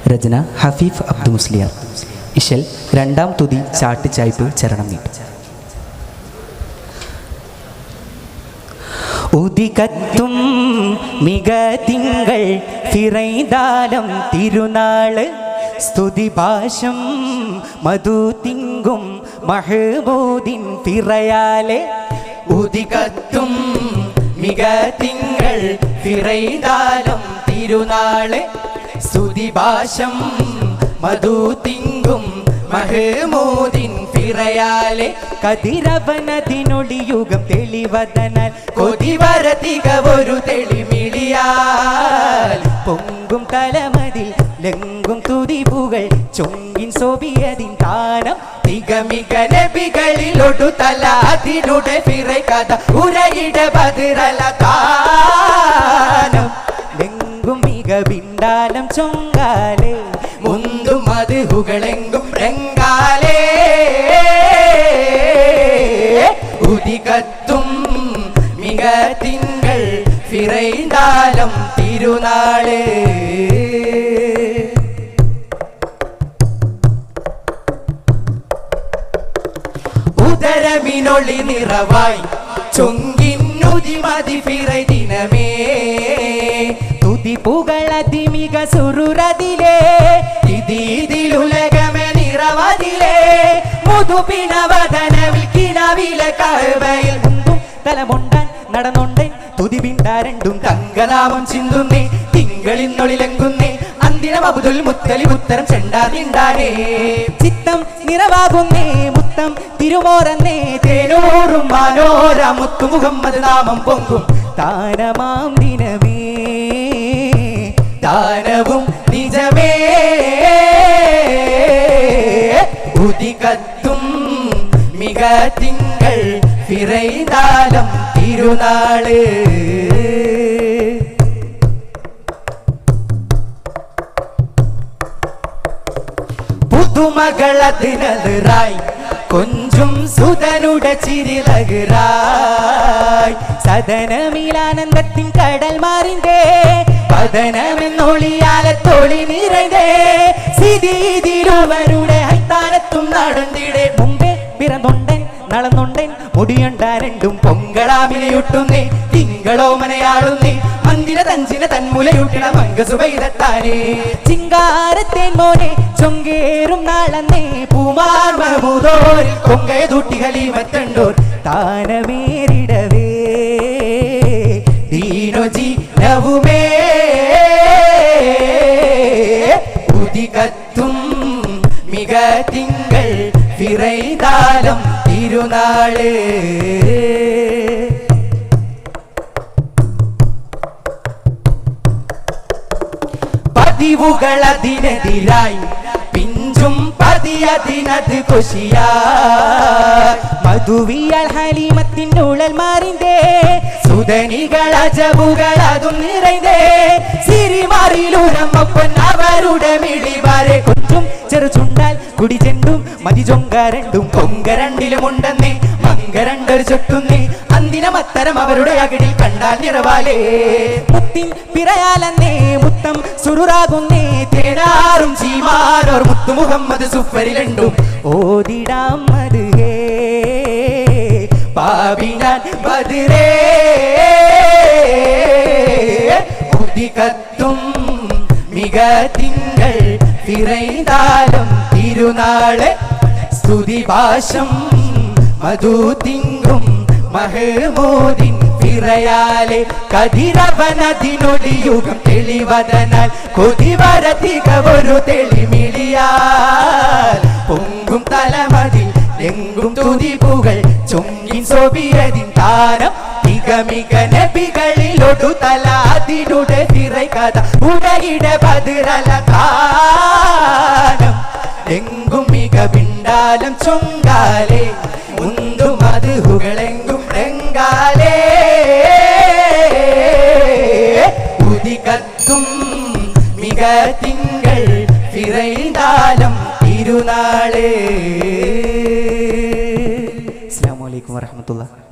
രചന ഹഫീഫ് അബ്ദു മുസ്ലിയാർ. ഇശൽ രണ്ടാം തുതി ചാട്ടിച്ചായ്പ് ചരണം നീട്ടി. ഉദികത്തും മിക തിങ്കൾ ഫിറൈദാലം തിരുനാള് സ്തുതിഭാഷം മധു തിങ്കും മഹബൂദിൻ ഫിറയാലെ. ഉദികത്തും മിക തിങ്കൾ ഫിറൈദാലം തിരുനാള് സ്തുതിഭാഷം മധു തിങ്കും മഹമൂദിൻ ഫിറയാലെ. കതിരവനതിനൊളിയുഗം തെളിവതനാൽ കൊതിവരതിക ഒരു തെളിമിളിയാൽ പൊങ്കും തലമതിൽ ലങ്കും തുതിപുകൾ ചൊങ്കിൻ സോബിയതിൻ താനം തികമിക നബികളിലൊടു തല അതിനുടെ ഫിറൈ കഥ ഉരയിട ബദറല താനം ലെങ്കും മിക ബിണ്ടാലം ചൊങ്കാലേ മുന്തും മധുഹുകളെങ്കും രംഗാലേ. ഉദികത്തും മിക തിങ്കൾ ഫിറൈദാലം തിരുനാള്. ഉദരമിനൊളി നിറവായി ചൊങ്കിന്നുതിമതി ഫിറൈ ദിനമേ തുതിപുകളതിമിക സുറുരതിലേ ഇതിലുലകമേ നിറവതിലേ മുതുപിണവദനവിൽ കിണവിലെ കഅബയിൽ മുമ്പും തലമുണ്ടാൻ നടന്നുണ്ടേ തുതിപിണ്ട രണ്ടും തങ്കനാമം ചിന്തുന്നേ തിങ്കളിന്നൊളിലെങ്കുന്നേ അന്തിനം അബ്ദുൽ മുത്തലിബ് ഉത്തരം ചെണ്ടാതിണ്ടാനേ ചിത്തം നിറവാകുന്നേ മുത്തം തിരുമോറന്നേ തേനൂറും മാനോര മുത്തു മുഹമ്മദ് നാമം പൊങ്കും താനമാം ദിനമേ ദാനവും നിജമേ. ഉദികത്തും മിക തിങ്കൾ ഫിറൈദാലം തിരുനാള്. പുതുമകളതിനായി കൊഞ്ചും സുതനുടെ ചിരിലകരായി സദനമിലാനന്ദത്തിൻ കടൽ മാറിന്തേ പതനമെന്നൊളിയാലെ തൊളി നിറൈതേ സിതിരുവരുടെ ഹൈത്താനത്തും നടന്നിടെ മുമ്പേ പിറന്നൊണ്ടൻ നടന്നൊണ്ടൻ മുടിയുണ്ട രണ്ടും പൊങ്കളാമിലയുട്ടുന്നേ തിങ്കളോ മനയാളുന്നേ മന്ദിര തഞ്ചിന തന്മുലയുട്ടിട മങ്കസുബൈതത്താനേ ചിങ്കാരത്തേൻ മോനെ ചൊങ്കേറും നാളന്നേ പൂമാർ മഹമൂദോരിൽ കൊങ്കയ തൂട്ടി ഖലീഫത്തണ്ടോർ താനമേറിടവേ ദീനോജി നവുമേ. ഉദികത്തും മിക തിങ്കൾ ഫിറൈദാലം തിരുനാള്. പതിവുകളതിനെതിരായി പിഞ്ചും പതിയതിനത് കൊശിയാ മധുവിയാൽ ഹലീമത്തിൻ്റെ ഉളൽ മാറിന്തേ സുതനികൾ അജബുകൾ അതും നിറൈന്തേ സിരിമാറിലൂരമ്മപ്പൊൻ അവരുടെ മിടിവാരെ കൊച്ചും ചെറുചുണ്ടാൽ കുടിചെണ്ടും മതിചൊങ്ക രണ്ടും പൊങ്ക രണ്ടിലുമുണ്ടെന്നേ മങ്കരണ്ടൊരു ചൊട്ടുന്നേ അന്തിനമത്തരം അവരുടെ അകടിൽ കണ്ടാൽ നിറവാലേ മുത്തിൻ പിറയാലന്നേ മുത്തം സുറുറാകുന്നേ തേനാറും ചീമാരോർ മുത്തു മുഹമ്മദ് സുഫരിലുണ്ടും ഓതിടാം മധുഹേ പാപിനാൻ ബദറേ. ഉദികത്തും മിക തിങ്കൾ ഫിറൈദാലം തിരുനാള് സ്തുതിഭാഷം മധു തിങ്കും മഹമൂദിൻ ഫിറയാലെ. കതിരവനതിനൊളിയുഗം തെളിവതനാൽ കൊതിവരതിക ഒരു തെളിമിളിയാൽ പൊങ്കും തലമതിൽ എങ്കും തുതിപുകൾ ചൊങ്കിൻ സോബിയതിൻ താനം തികമിക നബികളിലൊടു തല അതിനുടെ ഫിറൈ കഥ ഉടയിട ബദറല താനം എങ്കും മിക ബിണ്ടാലം ചൊങ്കാലേ മുന്തു മധുഹുകളെങ്കും രംഗാലേ. ഉദികത്തും മിക തിങ്കൾ ഫിറൈദാലം തിരുനാള്. അസ്സലാമു അലൈക്കും വറഹ്മത്തുള്ളാഹി.